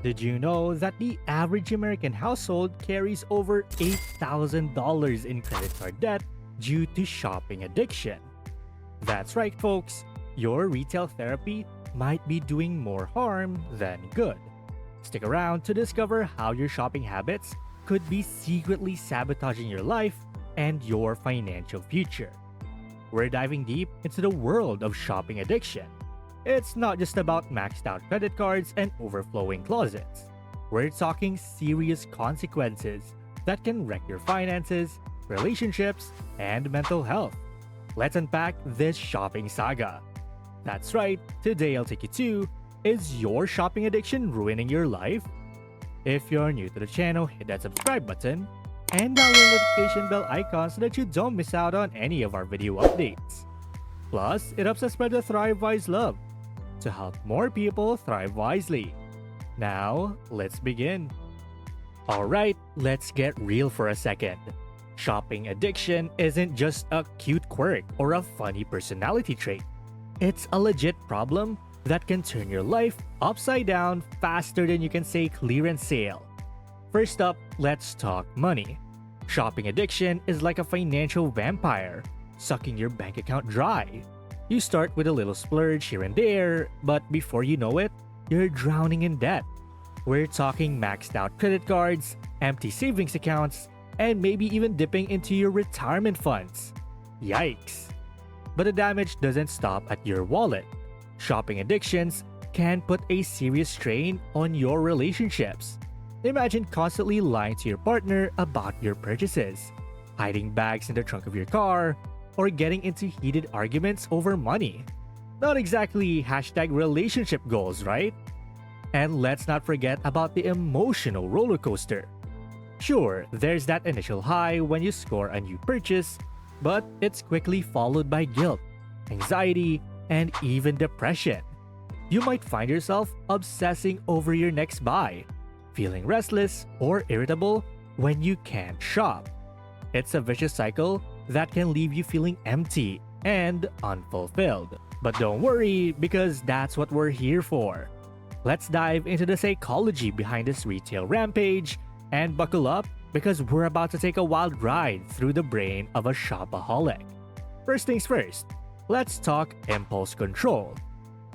Did you know that the average American household carries over $8,000 in credit card debt due to shopping addiction? That's right, folks. Your retail therapy might be doing more harm than good. Stick around to discover how your shopping habits could be secretly sabotaging your life and your financial future. We're diving deep into the world of shopping addiction. It's not just about maxed out credit cards and overflowing closets. We're talking serious consequences that can wreck your finances, relationships, and mental health. Let's unpack this shopping saga. That's right, today I'll take you to: is your shopping addiction ruining your life? If you're new to the channel, hit that subscribe button and that little notification bell icon so that you don't miss out on any of our video updates. Plus, it helps us spread the Thrive Wise love to help more people thrive wisely. Now, let's begin. Alright, let's get real for a second. Shopping addiction isn't just a cute quirk or a funny personality trait. It's a legit problem that can turn your life upside down faster than you can say clearance sale. First up, let's talk money. Shopping addiction is like a financial vampire, sucking your bank account dry. You start with a little splurge here and there, but before you know it, you're drowning in debt. We're talking maxed out credit cards, empty savings accounts, and maybe even dipping into your retirement funds. Yikes! But the damage doesn't stop at your wallet. Shopping addictions can put a serious strain on your relationships. Imagine constantly lying to your partner about your purchases, hiding bags in the trunk of your car, or getting into heated arguments over money. Not exactly hashtag relationship goals, right? And let's not forget about the emotional roller coaster. Sure, there's that initial high when you score a new purchase, but it's quickly followed by guilt, anxiety, and even depression. You might find yourself obsessing over your next buy, feeling restless or irritable when you can't shop. It's a vicious cycle that can leave you feeling empty and unfulfilled. But don't worry, because that's what we're here for. Let's dive into the psychology behind this retail rampage and buckle up, because we're about to take a wild ride through the brain of a shopaholic. First things first, let's talk impulse control.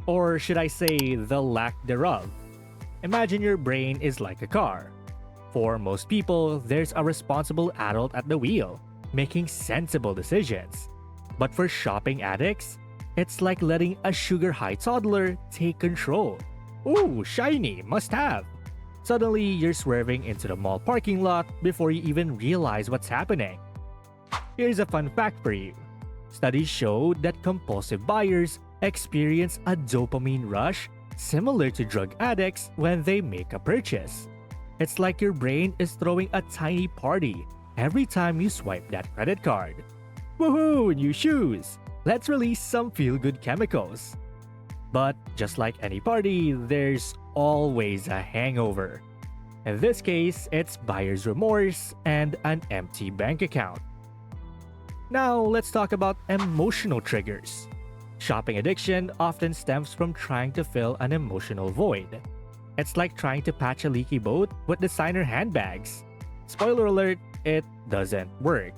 Or should I say, the lack thereof. Imagine your brain is like a car. For most people, there's a responsible adult at the wheel, making sensible decisions. But for shopping addicts, it's like letting a sugar-high toddler take control. Ooh, shiny, must have. Suddenly, you're swerving into the mall parking lot before you even realize what's happening. Here's a fun fact for you. Studies showed that compulsive buyers experience a dopamine rush similar to drug addicts when they make a purchase. It's like your brain is throwing a tiny party every time you swipe that credit card. Woohoo, new shoes! Let's release some feel-good chemicals. But just like any party, there's always a hangover. In this case, it's buyer's remorse and an empty bank account. Now, let's talk about emotional triggers. Shopping addiction often stems from trying to fill an emotional void. It's like trying to patch a leaky boat with designer handbags. Spoiler alert, it doesn't work.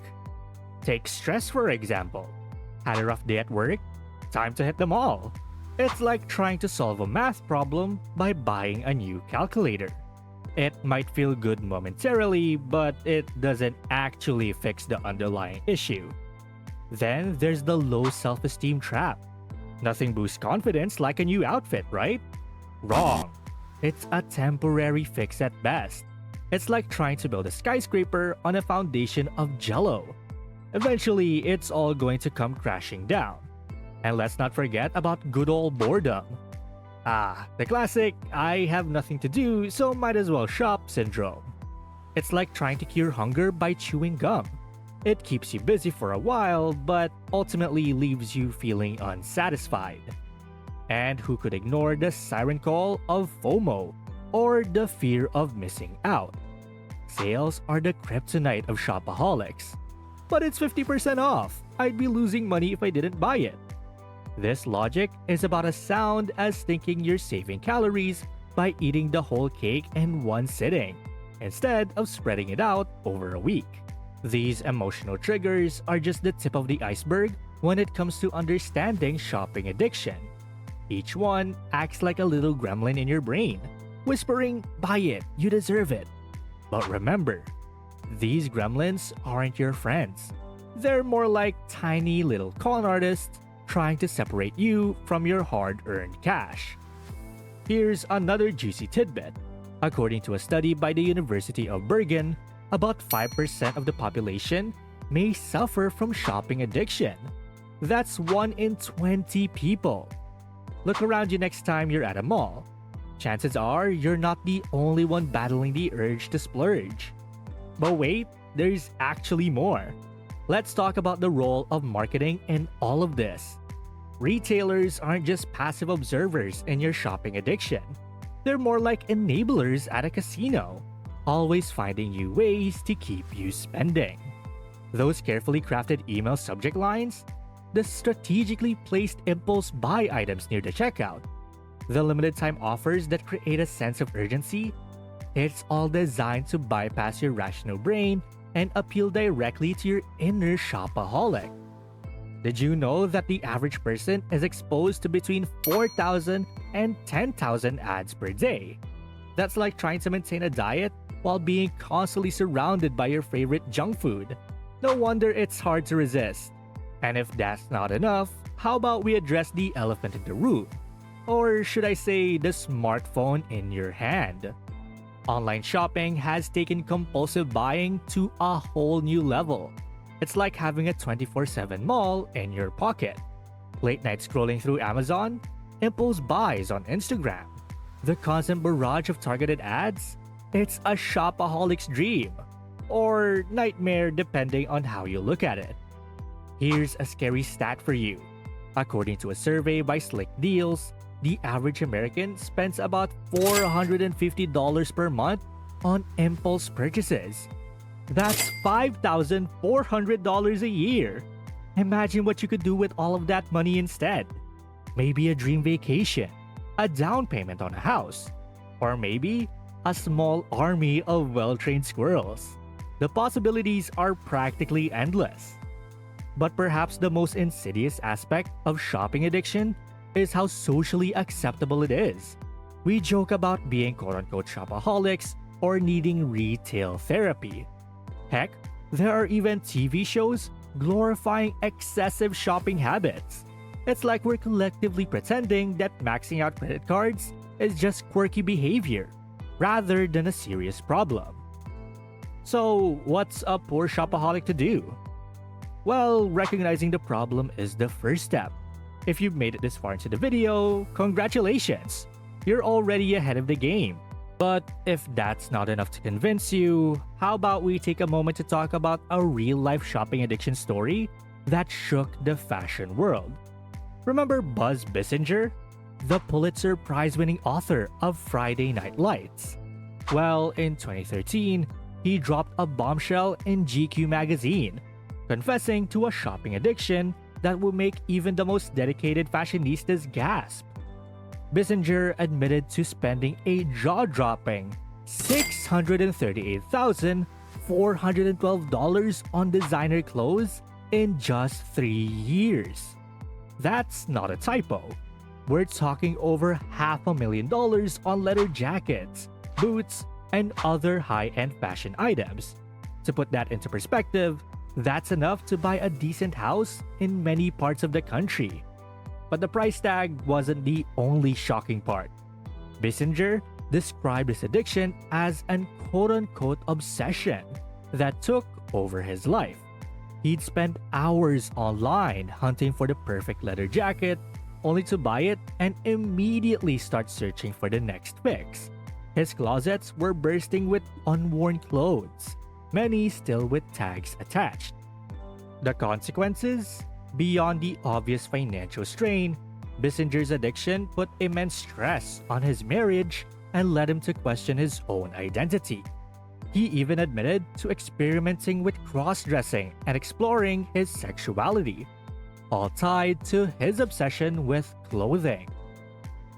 Take stress for example. Had a rough day at work? Time to hit the mall. It's like trying to solve a math problem by buying a new calculator. It might feel good momentarily, but it doesn't actually fix the underlying issue. Then there's the low self-esteem trap. Nothing boosts confidence like a new outfit, right? Wrong. It's a temporary fix at best. It's like trying to build a skyscraper on a foundation of jello. Eventually, it's all going to come crashing down. And let's not forget about good old boredom. The classic, I have nothing to do, so might as well shop syndrome. It's like trying to cure hunger by chewing gum. It keeps you busy for a while, but ultimately leaves you feeling unsatisfied. And who could ignore the siren call of FOMO, or the fear of missing out? Sales are the kryptonite of shopaholics. But it's 50% off. I'd be losing money if I didn't buy it. This logic is about as sound as thinking you're saving calories by eating the whole cake in one sitting, instead of spreading it out over a week. These emotional triggers are just the tip of the iceberg when it comes to understanding shopping addiction. Each one acts like a little gremlin in your brain, whispering, "Buy it, you deserve it." But remember, these gremlins aren't your friends. They're more like tiny little con artists trying to separate you from your hard-earned cash. Here's another juicy tidbit. According to a study by the University of Bergen, about 5% of the population may suffer from shopping addiction. That's 1 in 20 people. Look around you next time you're at a mall. Chances are you're not the only one battling the urge to splurge. But wait, there's actually more. Let's talk about the role of marketing in all of this. Retailers aren't just passive observers in your shopping addiction. They're more like enablers at a casino, always finding you ways to keep you spending. Those carefully crafted email subject lines, the strategically placed impulse buy items near the checkout, the limited time offers that create a sense of urgency, it's all designed to bypass your rational brain and appeal directly to your inner shopaholic. Did you know that the average person is exposed to between 4,000 and 10,000 ads per day? That's like trying to maintain a diet while being constantly surrounded by your favorite junk food. No wonder it's hard to resist. And if that's not enough, how about we address the elephant in the room? Or should I say the smartphone in your hand? Online shopping has taken compulsive buying to a whole new level. It's like having a 24/7 mall in your pocket. Late night scrolling through Amazon, impulse buys on Instagram, the constant barrage of targeted ads, it's a shopaholic's dream. Or nightmare depending on how you look at it. Here's a scary stat for you. According to a survey by Slick Deals, the average American spends about $450 per month on impulse purchases. That's $5,400 a year. Imagine what you could do with all of that money instead. Maybe a dream vacation, a down payment on a house, or maybe a small army of well-trained squirrels. The possibilities are practically endless. But perhaps the most insidious aspect of shopping addiction is how socially acceptable it is. We joke about being quote-unquote shopaholics or needing retail therapy. Heck, there are even TV shows glorifying excessive shopping habits. It's like we're collectively pretending that maxing out credit cards is just quirky behavior, rather than a serious problem. So, what's a poor shopaholic to do? Well, recognizing the problem is the first step. If you've made it this far into the video, congratulations! You're already ahead of the game. But if that's not enough to convince you, how about we take a moment to talk about a real-life shopping addiction story that shook the fashion world? Remember Buzz Bissinger, the Pulitzer Prize-winning author of Friday Night Lights? Well, in 2013, he dropped a bombshell in GQ magazine, confessing to a shopping addiction that will make even the most dedicated fashionistas gasp. Bissinger admitted to spending a jaw-dropping $638,412 on designer clothes in just 3 years. That's not a typo. We're talking over $500,000 on leather jackets, boots, and other high-end fashion items. To put that into perspective, that's enough to buy a decent house in many parts of the country. But the price tag wasn't the only shocking part. Bissinger described his addiction as an quote-unquote obsession that took over his life. He'd spend hours online hunting for the perfect leather jacket, only to buy it and immediately start searching for the next fix. His closets were bursting with unworn clothes, many still with tags attached. The consequences? Beyond the obvious financial strain, Bissinger's addiction put immense stress on his marriage and led him to question his own identity. He even admitted to experimenting with cross-dressing and exploring his sexuality, all tied to his obsession with clothing.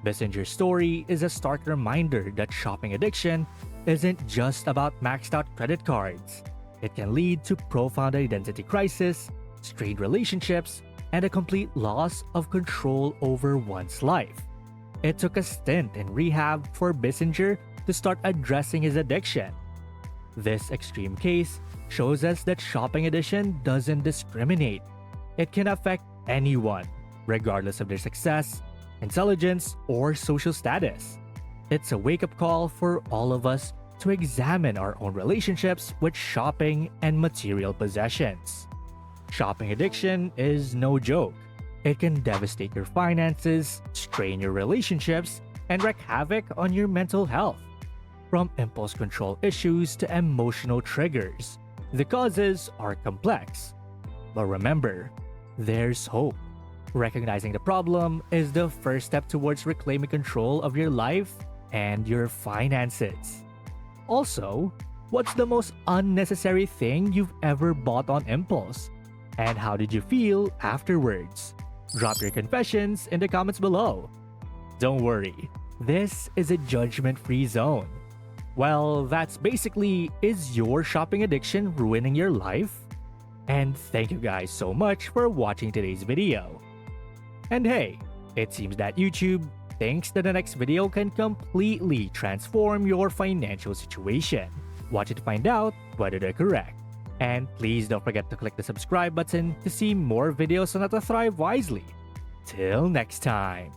Bissinger's story is a stark reminder that shopping addiction isn't just about maxed out credit cards. It can lead to profound identity crisis, strained relationships, and a complete loss of control over one's life. It took a stint in rehab for Bissinger to start addressing his addiction. This extreme case shows us that shopping addiction doesn't discriminate. It can affect anyone, regardless of their success, intelligence, or social status. It's a wake-up call for all of us to examine our own relationships with shopping and material possessions. Shopping addiction is no joke. It can devastate your finances, strain your relationships, and wreak havoc on your mental health. From impulse control issues to emotional triggers, the causes are complex. But remember, there's hope. Recognizing the problem is the first step towards reclaiming control of your life and your finances. Also, what's the most unnecessary thing you've ever bought on impulse? And how did you feel afterwards? Drop your confessions in the comments below. Don't worry, this is a judgment-free zone. Well, that's basically, is your shopping addiction ruining your life? And thank you guys so much for watching today's video. And hey, it seems that YouTube thinks that the next video can completely transform your financial situation. Watch it to find out whether they're correct. And please don't forget to click the subscribe button to see more videos on how to thrive wisely. Till next time.